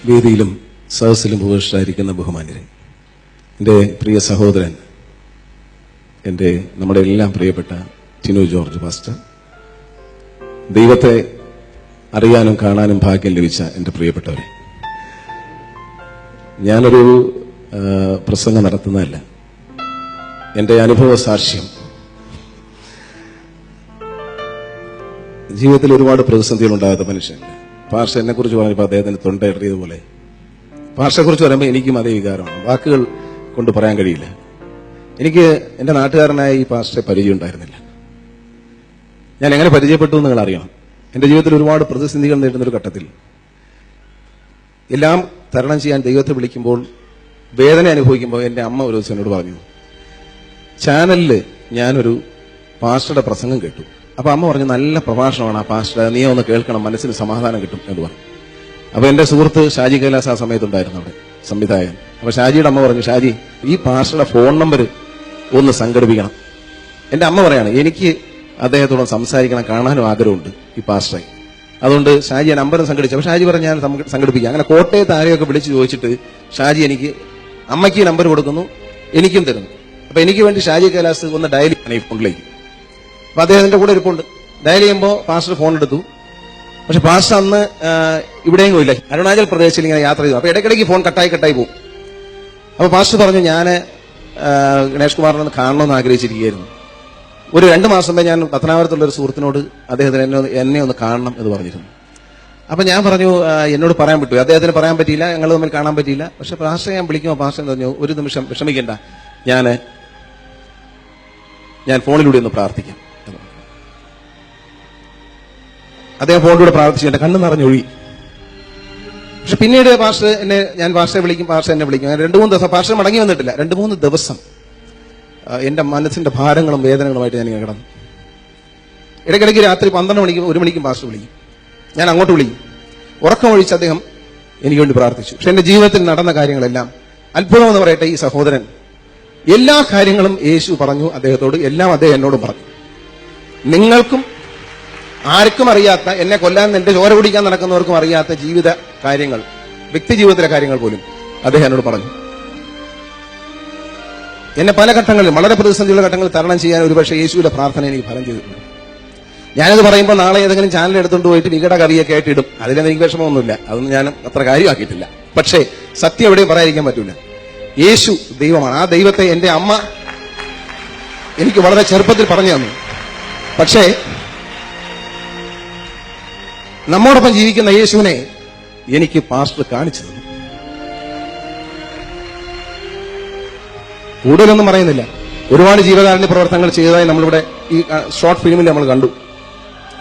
വേദിയിലും സദസ്സിലും ഉപവിഷ്ടരായിരിക്കുന്ന ബഹുമാന്യരെ, എൻ്റെ പ്രിയ സഹോദരൻ, നമ്മുടെ എല്ലാം പ്രിയപ്പെട്ട ടിനു ജോർജ് പാസ്റ്റർ, ദൈവത്തെ അറിയാനും കാണാനും ഭാഗ്യം ലഭിച്ച എൻ്റെ പ്രിയപ്പെട്ടവരെ, ഞാനൊരു പ്രസംഗം നടത്തുന്നതല്ല, എൻ്റെ അനുഭവ സാക്ഷ്യം. ജീവിതത്തിൽ ഒരുപാട് പ്രതിസന്ധികൾ ഉണ്ടാകാത്ത മനുഷ്യനല്ല. പാർഷ എന്നെ കുറിച്ച് പറഞ്ഞപ്പോൾ അദ്ദേഹത്തിന് തൊണ്ടയിടറിയതുപോലെ പാർഷയെക്കുറിച്ച് പറയുമ്പോൾ എനിക്കും അതേ വികാരമാണ്. വാക്കുകൾ കൊണ്ട് പറയാൻ കഴിയില്ല. എനിക്ക് എൻ്റെ നാട്ടുകാരനായ ഈ പാർഷയെ പരിചയം ഉണ്ടായിരുന്നില്ല. ഞാൻ എങ്ങനെ പരിചയപ്പെട്ടു എന്ന് നിങ്ങൾ അറിയണം. എൻ്റെ ജീവിതത്തിൽ ഒരുപാട് പ്രതിസന്ധികൾ നേരിടുന്നൊരു ഘട്ടത്തിൽ എല്ലാം തരണം ചെയ്യാൻ ദൈവത്തെ വിളിക്കുമ്പോൾ വേദന അനുഭവിക്കുമ്പോൾ എൻ്റെ അമ്മ ഒരു ദിവസം എന്നോട് പറഞ്ഞു, ചാനലിൽ ഞാനൊരു പാസ്റ്ററുടെ പ്രസംഗം കേട്ടു. അപ്പൊ അമ്മ പറഞ്ഞു, നല്ല പ്രഭാഷണമാണ് ആ പാസ്റ്റർ, നീ ഒന്ന് കേൾക്കണം, മനസ്സിന് സമാധാനം കിട്ടും എന്ന് പറഞ്ഞു. അപ്പൊ എന്റെ സുഹൃത്ത് ഷാജി കൈലാസ് ആ സമയത്തുണ്ടായിരുന്നു അവിടെ, സംവിധായകൻ. അപ്പൊ ഷാജിയുടെ അമ്മ പറഞ്ഞു, ഷാജി ഈ പാസ്റ്ററുടെ ഫോൺ നമ്പർ ഒന്ന് സംഘടിപ്പിക്കണം. എന്റെ അമ്മ പറയാണ്, എനിക്ക് അദ്ദേഹത്തോട് സംസാരിക്കണം, കാണാനും ആഗ്രഹമുണ്ട് ഈ പാസ്റ്ററെ. അതുകൊണ്ട് ഷാജി ആ നമ്പർ സംഘടിച്ചു. അപ്പൊ ഷാജി പറഞ്ഞു, ഞാൻ സംഘടിപ്പിക്കാം. അങ്ങനെ കോട്ടയത്ത് ആരെയൊക്കെ വിളിച്ചു ചോദിച്ചിട്ട് ഷാജി എനിക്ക് അമ്മയ്ക്ക് നമ്പർ കൊടുക്കുന്നു, എനിക്കും തരുന്നു. അപ്പൊ എനിക്ക് വേണ്ടി ഷാജി കൈലാസ് ഒന്ന് ഡയൽ ചെയ്യണം ഈ ഫോണിലേക്ക്. അപ്പൊ അദ്ദേഹത്തിന്റെ കൂടെ ഇരിപ്പുണ്ട്. ഡയൽ ചെയ്യുമ്പോൾ പാസ്റ്റർ ഫോൺ എടുത്തു. പക്ഷെ പാസ്റ്റർ അന്ന് ഇവിടെയെങ്കിലും ഇല്ല, അരുണാചൽ പ്രദേശിൽ ഇങ്ങനെ യാത്ര ചെയ്തു. അപ്പൊ ഇടയ്ക്കിടയ്ക്ക് ഫോൺ കട്ടായി പോകും. അപ്പൊ പാസ്റ്റർ പറഞ്ഞു, ഞാൻ ഗണേഷ് കുമാറിനെ ഒന്ന് കാണണമെന്ന് ആഗ്രഹിച്ചിരിക്കുകയായിരുന്നു. ഒരു 2 മാസം മുമ്പേ ഞാൻ പത്തനാപുരത്തുള്ള ഒരു സുഹൃത്തിനോട് അദ്ദേഹത്തിന് എന്നെ ഒന്ന് കാണണം എന്ന് പറഞ്ഞിരുന്നു. അപ്പൊ ഞാൻ പറഞ്ഞു, എന്നോട് പറയാൻ പറ്റൂ. അദ്ദേഹത്തിന് പറയാൻ പറ്റിയില്ല, ഞങ്ങൾ തമ്മിൽ കാണാൻ പറ്റിയില്ല. പക്ഷെ പാസ്റ്റർ ഞാൻ വിളിക്കുമ്പോൾ പാസ്റ്റർ പറഞ്ഞു, ഒരു നിമിഷം വിഷമിക്കണ്ട, ഞാൻ ഫോണിലൂടെ ഒന്ന് പ്രാർത്ഥിക്കാം. അദ്ദേഹം ഫോണിലൂടെ പ്രാർത്ഥിച്ചിട്ട് കണ്ണു നിറഞ്ഞൊഴുകി. പക്ഷെ പിന്നീട് ഞാൻ പാസ്റ്ററെ വിളിക്കും, പാസ്റ്റർ എന്നെ വിളിക്കും. 2-3 ദിവസം പാസ്റ്റർ മടങ്ങി വന്നിട്ടില്ല. 2-3 ദിവസം എന്റെ മനസ്സിന്റെ ഭാരങ്ങളും വേദനകളുമായിട്ട് ഞാൻ കിടന്നു. ഇടയ്ക്കിടയ്ക്ക് രാത്രി 12 മണിക്കും 1 മണിക്കും പാസ്റ്റർ വിളിക്കും. ഞാൻ അങ്ങോട്ട് വിളിക്കും. ഉറക്കമൊഴിച്ച് അദ്ദേഹം എനിക്ക് വേണ്ടി പ്രാർത്ഥിച്ചു. പക്ഷെ എന്റെ ജീവിതത്തിൽ നടന്ന കാര്യങ്ങളെല്ലാം അത്ഭുതം എന്ന് പറയട്ടെ. ഈ സഹോദരൻ എല്ലാ കാര്യങ്ങളും യേശു പറഞ്ഞു അദ്ദേഹത്തോട്, എല്ലാം അദ്ദേഹം എന്നോടും പറഞ്ഞു. നിങ്ങൾക്കും ആർക്കും അറിയാത്ത, എന്നെ കൊല്ലാൻ എന്റെ ചോര കുടിക്കാൻ നടക്കുന്നവർക്കും അറിയാത്ത ജീവിത കാര്യങ്ങൾ, വ്യക്തി ജീവിതത്തിലെ കാര്യങ്ങൾ പോലും അദ്ദേഹം എന്നോട് പറഞ്ഞു. എന്നെ പല ഘട്ടങ്ങളിലും, വളരെ പ്രതിസന്ധിയുള്ള ഘട്ടങ്ങളിൽ തരണം ചെയ്യാൻ ഒരുപക്ഷെ യേശുവിന്റെ പ്രാർത്ഥന എനിക്ക് ഫലം ചെയ്തിട്ടുണ്ട്. ഞാനത് പറയുമ്പോൾ നാളെ ഏതെങ്കിലും ചാനൽ എടുത്തുകൊണ്ട് പോയിട്ട് വികട കവിയൊക്കെ ആയിട്ട് ഇടും. അതിലെനിക്ക് എനിക്ക് വിഷമമൊന്നുമില്ല, അതൊന്നും ഞാൻ അത്ര കാര്യമാക്കിയിട്ടില്ല. പക്ഷേ സത്യം എവിടെയും പറയാതിരിക്കാൻ പറ്റൂല. യേശു ദൈവമാണ്. ആ ദൈവത്തെ എന്റെ അമ്മ എനിക്ക് വളരെ ചെറുപ്പത്തിൽ പറഞ്ഞു തന്നു. പക്ഷേ നമ്മോടൊപ്പം ജീവിക്കുന്ന യേശുവിനെ എനിക്ക് പാസ്റ്റർ കാണിച്ചു തന്നു. കൂടുതലൊന്നും പറയുന്നില്ല. ഒരുപാട് ജീവകാരുണ്യ പ്രവർത്തനങ്ങൾ ചെയ്തതായി നമ്മളിവിടെ ഈ ഷോർട്ട് ഫിലിമിൽ നമ്മൾ കണ്ടു.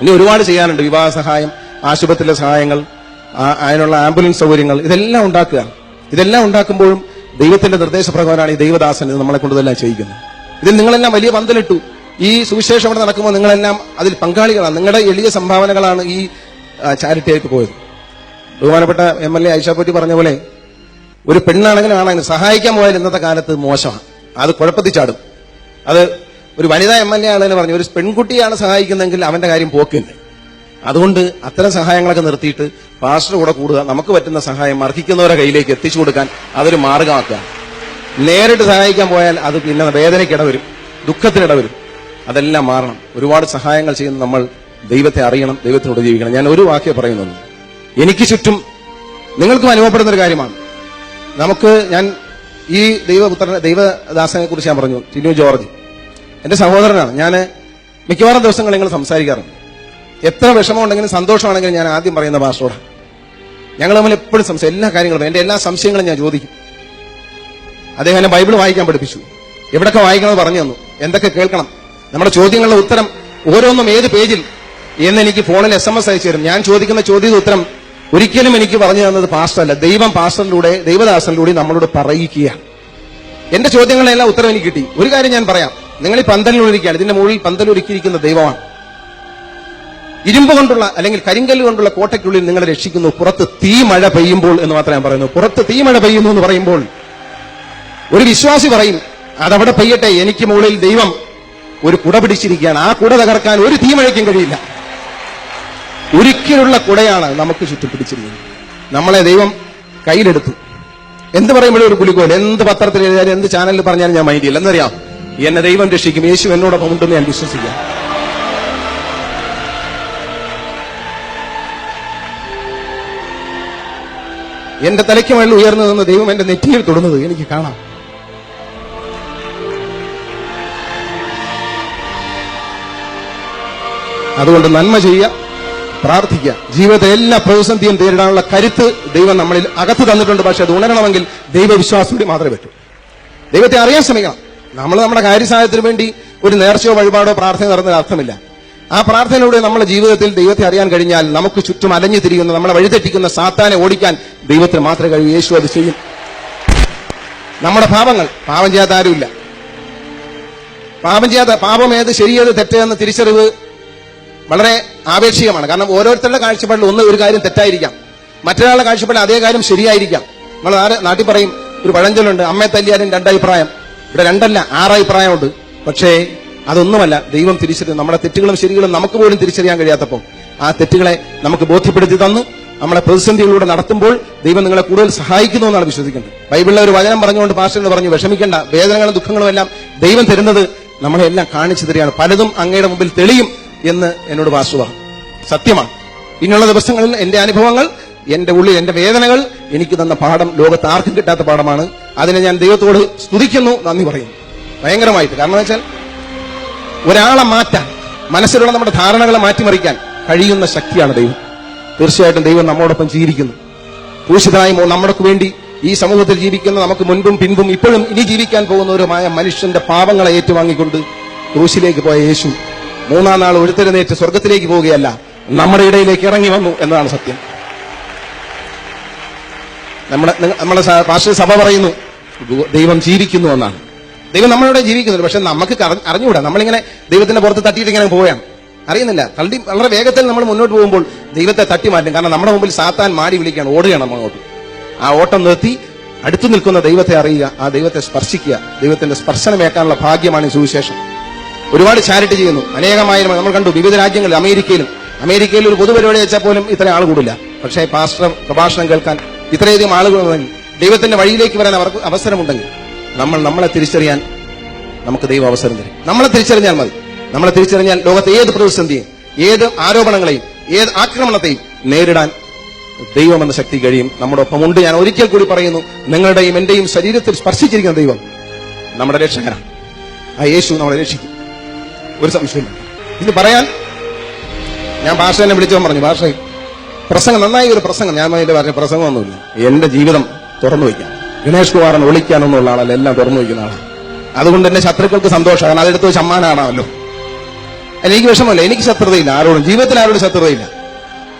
ഇനി ഒരുപാട് ചെയ്യാനുണ്ട്. വിവാഹ സഹായം, ആശുപത്രിയിലെ സഹായങ്ങൾ, അതിനുള്ള ആംബുലൻസ് സൗകര്യങ്ങൾ, ഇതെല്ലാം ഉണ്ടാക്കുക. ഇതെല്ലാം ഉണ്ടാക്കുമ്പോഴും ദൈവത്തിന്റെ നിർദ്ദേശപ്രകാരമാണ് ഈ ദൈവദാസൻ ഇത് നമ്മളെ കൊണ്ടുതെല്ലാം ചെയ്യിക്കുന്നത്. ഇതിൽ നിങ്ങളെല്ലാം വലിയ പന്തലിട്ടു. ഈ സുവിശേഷം ഇവിടെ നടക്കുമ്പോൾ നിങ്ങളെല്ലാം അതിൽ പങ്കാളികളാണ്. നിങ്ങളുടെ എളിയ സംഭാവനകളാണ് ഈ ചാരിറ്റി ആയിട്ട് പോയത്. ബഹുമാനപ്പെട്ട MLA ഐഷാപ്പറ്റി പറഞ്ഞ പോലെ, ഒരു പെണ്ണാണെങ്കിലും ആണെങ്കിലും സഹായിക്കാൻ പോയാൽ ഇന്നത്തെ കാലത്ത് മോശമാണ്, അത് കുഴപ്പത്തിൽ ചാടും. അത് ഒരു വനിതാ MLA ആണെന്ന് പറഞ്ഞു, ഒരു പെൺകുട്ടിയാണ് സഹായിക്കുന്നതെങ്കിൽ അവന്റെ കാര്യം പോക്കില്ല. അതുകൊണ്ട് അത്തരം സഹായങ്ങളൊക്കെ നിർത്തിയിട്ട് പാസ്റ്റർ കൂടെ കൂടുക, നമുക്ക് പറ്റുന്ന സഹായം അർഹിക്കുന്നവരുടെ കയ്യിലേക്ക് എത്തിച്ചു കൊടുക്കാൻ അതൊരു മാർഗമാക്കുക. നേരിട്ട് സഹായിക്കാൻ പോയാൽ അത് പിന്നെ വേദനയ്ക്കിടവരും, ദുഃഖത്തിനിടവരും. അതെല്ലാം മാറണം. ഒരുപാട് സഹായങ്ങൾ ചെയ്യുന്ന നമ്മൾ ദൈവത്തെ അറിയണം, ദൈവത്തിനോട് ജീവിക്കണം. ഞാൻ ഒരു വാക്യം പറയുന്നത്, എനിക്ക് ചുറ്റും നിങ്ങൾക്കും അനുഭവപ്പെടുന്ന ഒരു കാര്യമാണ്. ഞാൻ ഈ ദൈവദാസനെ കുറിച്ച് ഞാൻ പറഞ്ഞു, ടിനു ജോർജ് എന്റെ സഹോദരനാണ്. ഞാൻ മിക്കവാറും ദിവസങ്ങൾ നിങ്ങൾ സംസാരിക്കാറുണ്ട്. എത്ര വിഷമമുണ്ടെങ്കിലും സന്തോഷമാണെങ്കിലും ഞാൻ ആദ്യം പറയുന്ന പാസ്റ്ററോടാണ്. ഞങ്ങൾ തമ്മിൽ എപ്പോഴും എല്ലാ കാര്യങ്ങളും, എന്റെ എല്ലാ സംശയങ്ങളും ഞാൻ ചോദിക്കും. അദ്ദേഹം എന്നെ ബൈബിൾ വായിക്കാൻ പഠിപ്പിച്ചു. എവിടൊക്കെ വായിക്കണമെന്ന് പറഞ്ഞു തന്നു, എന്തൊക്കെ കേൾക്കണം, നമ്മുടെ ചോദ്യങ്ങളുടെ ഉത്തരം ഓരോന്നും ഏത് പേജിൽ എന്ന് എനിക്ക് ഫോണിൽ SMS അയച്ചു തരും. ഞാൻ ചോദിക്കുന്ന ചോദ്യത്തിന്റെ ഉത്തരം ഒരിക്കലും എനിക്ക് പറഞ്ഞു തന്നത് പാസ്റ്ററല്ല, ദൈവം പാസ്റ്ററിലൂടെ, ദൈവദാസനിലൂടെ നമ്മളോട് പറയിക്കുകയാണ്. എന്റെ ചോദ്യങ്ങളെല്ലാം ഉത്തരം എനിക്ക് കിട്ടി. ഒരു കാര്യം ഞാൻ പറയാം, നിങ്ങൾ ഈ പന്തലിലൊരുക്കുകയാണ്, ഇതിന്റെ മുകളിൽ പന്തലൊരുക്കിയിരിക്കുന്ന ദൈവമാണ്. ഇരുമ്പ് കൊണ്ടുള്ള അല്ലെങ്കിൽ കരിങ്കല്ല് കൊണ്ടുള്ള കോട്ടയ്ക്കുള്ളിൽ നിങ്ങളെ രക്ഷിക്കുന്നു. പുറത്ത് തീ മഴ പെയ്യുമ്പോൾ എന്ന് മാത്രമേ ഞാൻ പറയുന്നു. പുറത്ത് തീ മഴ പെയ്യുന്നു എന്ന് പറയുമ്പോൾ ഒരു വിശ്വാസി പറയും, അതവിടെ പെയ്യട്ടെ, എനിക്ക് മുകളിൽ ദൈവം ഒരു കുട പിടിച്ചിരിക്കുകയാണ്, ആ കുട തകർക്കാൻ ഒരു തീമഴയ്ക്കും കഴിയില്ല. ഒരിക്കലുള്ള കുടയാണ് നമുക്ക് ചുറ്റും പിടിച്ചിരിക്കുന്നത്. നമ്മളെ ദൈവം കയ്യിലെടുത്തു. എന്ത് പറയുമ്പോഴും ഒരു കുലുക്കോല്, എന്ത് പത്രത്തിൽ എഴുതിയാലും എന്ത് ചാനലിൽ പറഞ്ഞാലും ഞാൻ മൈൻഡ് ചെയ്യില്ല. എന്നറിയാം, എന്നെ ദൈവം രക്ഷിക്കും, യേശു എന്നോടൊപ്പം ഉണ്ടെന്ന് ഞാൻ വിശ്വസിക്കാം. എന്റെ തലയ്ക്ക് മേളിൽ ഉയർന്നു നിന്ന് ദൈവം എന്റെ നെറ്റിയിൽ തൊടുന്നത് എനിക്ക് കാണാം. അതുകൊണ്ട് നന്മ ചെയ്യുക, പ്രാർത്ഥിക്കുക. ജീവിതത്തെ എല്ലാ പ്രതിസന്ധിയും നേരിടാനുള്ള കരുത്ത് ദൈവം നമ്മളിൽ അകത്ത് തന്നിട്ടുണ്ട്. പക്ഷെ അത് ഉണരണമെങ്കിൽ ദൈവവിശ്വാസത്തോടെ മാത്രമേ പറ്റൂ. ദൈവത്തെ അറിയാൻ ശ്രമിക്കണം. നമ്മൾ നമ്മുടെ കാര്യസാധ്യത്തിന് വേണ്ടി ഒരു നേർച്ചയോ വഴിപാടോ പ്രാർത്ഥന നടന്നതിന് അർത്ഥമില്ല. ആ പ്രാർത്ഥനയിലൂടെ നമ്മുടെ ജീവിതത്തിൽ ദൈവത്തെ അറിയാൻ കഴിഞ്ഞാൽ നമുക്ക് ചുറ്റും അലഞ്ഞു തിരിയുന്ന, നമ്മളെ വഴിതെറ്റിക്കുന്ന സാത്താനെ ഓടിക്കാൻ ദൈവത്തിന് മാത്രമേ കഴിയൂ. യേശു അത് ചെയ്യും. നമ്മുടെ പാപം ചെയ്യാത്ത ആരുമില്ല. പാപം ഏത് ശരിയേത് തെറ്റേതെന്ന് തിരിച്ചറിവ് വളരെ ആപേക്ഷികമാണ്. കാരണം ഓരോരുത്തരുടെ കാഴ്ചപ്പാടിൽ ഒരു കാര്യം തെറ്റായിരിക്കാം, മറ്റൊരാളുടെ കാഴ്ചപ്പാടിൽ അതേ കാര്യം ശരിയായിരിക്കാം. നമ്മൾ നാട്ടിൽ പറയും, ഒരു പഴഞ്ചൊല്ലുണ്ട്, അമ്മയെ തല്ലിയാലും രണ്ടഭിപ്രായം. ഇവിടെ രണ്ടല്ല, 6 അഭിപ്രായമുണ്ട്. പക്ഷേ അതൊന്നുമല്ല ദൈവം തിരിച്ചറിയും. നമ്മുടെ തെറ്റുകളും ശരികളും നമുക്ക് പോലും തിരിച്ചറിയാൻ കഴിയാത്തപ്പോൾ ആ തെറ്റുകളെ നമുക്ക് ബോധ്യപ്പെടുത്തി തന്ന് നമ്മളെ പ്രതിസന്ധികളിലൂടെ നടത്തുമ്പോൾ ദൈവം നിങ്ങളെ കൂടുതൽ സഹായിക്കുന്നു എന്നാണ് വിശ്വസിക്കുന്നത്. ബൈബിളിലെ ഒരു വചനം പറഞ്ഞുകൊണ്ട് പാസ്റ്റർ പറഞ്ഞു, വിഷമിക്കേണ്ട, വേദനകളും ദുഃഖങ്ങളും എല്ലാം ദൈവം തരുന്നത് നമ്മളെല്ലാം കാണിച്ചു തരികയാണ്. പലതും അങ്ങയുടെ മുമ്പിൽ തെളിയും എന്ന് എന്നോട് പാസ്റ്റർ പറഞ്ഞു. സത്യമാണ്. ഇനിയുള്ള ദിവസങ്ങളിൽ എന്റെ അനുഭവങ്ങൾ, എന്റെ ഉള്ളിൽ എന്റെ വേദനകൾ എനിക്ക് തന്ന പാഠം ലോകത്ത് ആർക്കും കിട്ടാത്ത പാഠമാണ്. അതിനെ ഞാൻ ദൈവത്തോട് സ്തുതിക്കുന്നു, നന്ദി പറയുന്നു ഭയങ്കരമായിട്ട്. കാരണം വെച്ചാൽ ഒരാളെ മാറ്റാൻ, മനസ്സിലുള്ള നമ്മുടെ ധാരണകളെ മാറ്റിമറിക്കാൻ കഴിയുന്ന ശക്തിയാണ് ദൈവം. തീർച്ചയായിട്ടും ദൈവം നമ്മോടൊപ്പം ജീവിക്കുന്നു. ക്രൂശിതനായി നമ്മൾക്ക് വേണ്ടി ഈ സമൂഹത്തിൽ ജീവിക്കുന്ന, നമുക്ക് മുൻപും പിൻപും ഇപ്പോഴും ഇനി ജീവിക്കാൻ പോകുന്നവരുമായ മനുഷ്യന്റെ പാപങ്ങളെ ഏറ്റുവാങ്ങിക്കൊണ്ട് ക്രൂശിലേക്ക് പോയ യേശു 3-ാം നാൾ ഉഴുത്തെഴുന്നേറ്റ് സ്വർഗത്തിലേക്ക് പോവുകയല്ല, നമ്മുടെ ഇടയിലേക്ക് ഇറങ്ങി വന്നു എന്നതാണ് സത്യം. നമ്മുടെ പാസ്റ്റർ സഭ പറയുന്നു ദൈവം ജീവിക്കുന്നു എന്നാണ്. ദൈവം നമ്മളിവിടെ ജീവിക്കുന്നുണ്ട്. പക്ഷെ നമുക്ക് അറിഞ്ഞുകൂടാ. നമ്മളിങ്ങനെ ദൈവത്തിന്റെ പുറത്ത് തട്ടിയിട്ട് ഇങ്ങനെ പോവുകയാണ്, അറിയുന്നില്ല. വളരെ വേഗത്തിൽ നമ്മൾ മുന്നോട്ട് പോകുമ്പോൾ ദൈവത്തെ തട്ടി മാറ്റും. കാരണം നമ്മുടെ മുമ്പിൽ സാത്താൻ മാടി വിളിക്കുകയാണ്, ഓടുകയാണ് നമ്മളോട്ട്. ആ ഓട്ടം നിർത്തി അടുത്തു നിൽക്കുന്ന ദൈവത്തെ അറിയുക, ആ ദൈവത്തെ സ്പർശിക്കുക. ദൈവത്തിന്റെ സ്പർശനമേക്കാനുള്ള ഭാഗ്യമാണ് ഈ സുവിശേഷം. ഒരുപാട് ചാരിറ്റി ചെയ്യുന്നു, അനേകമായിരം. നമ്മൾ കണ്ടു വിവിധ രാജ്യങ്ങളിൽ, അമേരിക്കയിൽ ഒരു പൊതുപരിപാടി വെച്ചാൽ പോലും ഇത്ര ആൾ കൂടില്ല. പക്ഷേ പാസ്റ്റർ പ്രഭാഷണം കേൾക്കാൻ ഇത്രയധികം ആളുകളുണ്ടെങ്കിൽ, ദൈവത്തിന്റെ വഴിയിലേക്ക് വരാൻ അവർക്ക് അവസരമുണ്ടെങ്കിൽ, നമ്മളെ തിരിച്ചറിയാൻ നമുക്ക് ദൈവം അവസരം തരും. നമ്മളെ തിരിച്ചറിഞ്ഞാൽ മതി. നമ്മളെ തിരിച്ചറിഞ്ഞാൽ ലോകത്തെ ഏത് പ്രതിസന്ധിയും, ഏത് ആരോപണങ്ങളെയും, ഏത് ആക്രമണത്തെയും നേരിടാൻ ദൈവമെന്ന ശക്തി കഴിയും. നമ്മുടെ ഒപ്പമുണ്ട്. ഞാൻ ഒരിക്കൽ കൂടി പറയുന്നു, നിങ്ങളുടെയും എന്റെയും ശരീരത്തിൽ സ്പർശിച്ചിരിക്കുന്ന ദൈവം നമ്മുടെ രക്ഷകനാണ്. ആ യേശു നമ്മളെ രക്ഷിക്കും, ഒരു സംശയമില്ല. ഇത് പറയാൻ ഞാൻ ഭാഷനെ വിളിച്ചവൻ പറഞ്ഞു, ഭാഷ പ്രസംഗം നന്നായി, ഒരു പ്രസംഗം. ഞാൻ പറഞ്ഞ പ്രസംഗമൊന്നുമില്ല, എന്റെ ജീവിതം തുറന്നു വയ്ക്കാം. ഗണേഷ് കുമാറിന് ഒളിക്കാനൊന്നുള്ള ആളല്ല, എല്ലാം തുറന്നു വയ്ക്കുന്ന ആളാണ്. അതുകൊണ്ട് എന്റെ ശത്രുക്കൾക്ക് സന്തോഷമാണ്. കാരണം അതെടുത്ത് സമ്മാനമാണല്ലോ. എനിക്ക് വിഷമമില്ല, എനിക്ക് ശത്രുതയില്ല ആരോടും. ജീവിതത്തിൽ ആരോടും ശത്രുതയില്ല,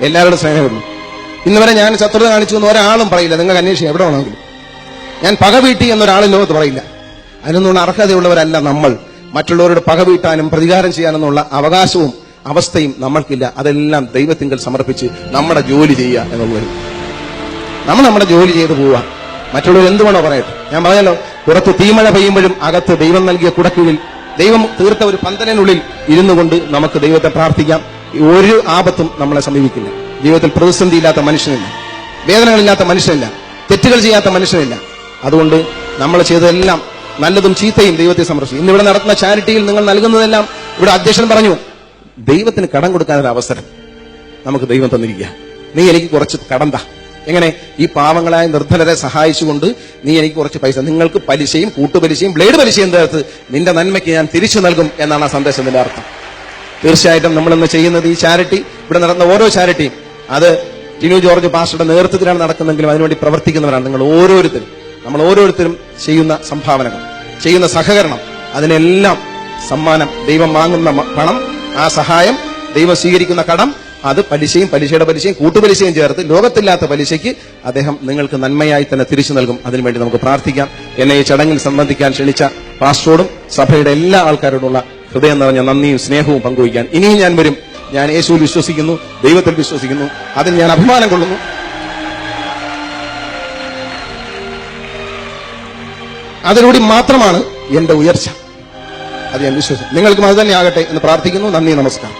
എല്ലാവരോടും സ്നേഹമുള്ളൂ. ഇന്നുവരെ ഞാൻ ശത്രുത കാണിച്ചു എന്ന് ഒരാളും പറയില്ല. നിങ്ങൾക്ക് അന്വേഷിക്കാം, എവിടെ വേണമെങ്കിലും. ഞാൻ പക വീട്ടി എന്നൊരാളും ലോകത്ത് പറയില്ല. അതിനൊന്നുള്ള അർഹതയുള്ളവരല്ല നമ്മൾ. മറ്റുള്ളവരോട് പക വീട്ടാനും പ്രതികാരം ചെയ്യാനെന്നുള്ള അവകാശവും അവസ്ഥയും നമ്മൾക്കില്ല. അതെല്ലാം ദൈവത്തിങ്കൽ സമർപ്പിച്ച് നമ്മുടെ ജോലി ചെയ്യുക എന്നുള്ളത്. നമ്മൾ നമ്മുടെ ജോലി ചെയ്ത് പോവുക. മറ്റുള്ളവർ എന്തുവേണോ പറയട്ടെ. ഞാൻ പറഞ്ഞല്ലോ, പുറത്ത് തീമഴ പെയ്യുമ്പോഴും അകത്ത് ദൈവം നൽകിയ കുടക്കീഴിൽ, ദൈവം തീർത്ത ഒരു പന്തലിനുള്ളിൽ ഇരുന്നു കൊണ്ട് നമുക്ക് ദൈവത്തെ പ്രാർത്ഥിക്കാം. ഒരു ആപത്തും നമ്മളെ സമീപിക്കില്ല. ജീവിതത്തിൽ പ്രതിസന്ധിയില്ലാത്ത മനുഷ്യനില്ല, വേദനകളില്ലാത്ത മനുഷ്യനില്ല, തെറ്റുകൾ ചെയ്യാത്ത മനുഷ്യനില്ല. അതുകൊണ്ട് നമ്മൾ ചെയ്തതെല്ലാം നല്ലതും ചീത്തയും ദൈവത്തെ സമർപ്പിച്ചു. ഇന്നിവിടെ നടത്തുന്ന ചാരിറ്റിയിൽ നിങ്ങൾ നൽകുന്നതെല്ലാം, ഇവിടെ അധ്യക്ഷൻ പറഞ്ഞു, ദൈവത്തിന് കടം കൊടുക്കാനൊരു അവസരം നമുക്ക് ദൈവം തന്നിരിക്കുക. നീ എനിക്ക് കുറച്ച് കടം താ. എങ്ങനെ? ഈ പാവങ്ങളായ നിർധനരെ സഹായിച്ചുകൊണ്ട് നീ എനിക്ക് കുറച്ച് പൈസ, നിങ്ങൾക്ക് പലിശയും കൂട്ടുപലിശയും ബ്ലേഡ് പലിശയും ചേർത്ത് നിന്റെ നന്മയ്ക്ക് ഞാൻ തിരിച്ചു നൽകും എന്നാണ് ആ സന്ദേശത്തിന്റെ അർത്ഥം. തീർച്ചയായിട്ടും നമ്മളിന്ന് ചെയ്യുന്നത് ഈ ചാരിറ്റി, ഇവിടെ നടന്ന ഓരോ ചാരിറ്റിയും അത് ടിനു ജോർജ് പാസ്റ്ററുടെ നേതൃത്വത്തിലാണ് നടക്കുന്നെങ്കിലും അതിനുവേണ്ടി പ്രവർത്തിക്കുന്നവരാണ് നിങ്ങൾ ഓരോരുത്തരും. നമ്മൾ ഓരോരുത്തരും ചെയ്യുന്ന സംഭാവനകൾ, ചെയ്യുന്ന സഹകരണം, അതിനെല്ലാം സമ്മാനം ദൈവം വാങ്ങുന്ന പണം, ആ സഹായം, ദൈവം സ്വീകരിക്കുന്ന കടം, അത് പലിശയും പലിശയുടെ പലിശയും കൂട്ടുപലിശയും ചേർത്ത് ലോകത്തില്ലാത്ത പലിശയ്ക്ക് അദ്ദേഹം നിങ്ങൾക്ക് നന്മയായി തന്നെ തിരിച്ചു നൽകും. അതിനുവേണ്ടി നമുക്ക് പ്രാർത്ഥിക്കാം. എന്നെ ഈ ചടങ്ങിൽ സംബന്ധിക്കാൻ ക്ഷണിച്ച പാസ്റ്ററോടും സഭയുടെ എല്ലാ ആൾക്കാരോടുള്ള ഹൃദയം നിറഞ്ഞ നന്ദിയും സ്നേഹവും പങ്കുവയ്ക്കാൻ ഇനിയും ഞാൻ വരും. ഞാൻ യേശുവിൽ വിശ്വസിക്കുന്നു, ദൈവത്തിൽ വിശ്വസിക്കുന്നു, അതിൽ ഞാൻ അഭിമാനം കൊള്ളുന്നു. അതിലൂടെ മാത്രമാണ് എന്റെ ഉയർച്ച. അത് ഞാൻ വിശ്വസിക്കുന്നു. നിങ്ങൾക്കും അത് തന്നെ ആകട്ടെ എന്ന് പ്രാർത്ഥിക്കുന്നു. നന്ദി, നമസ്കാരം.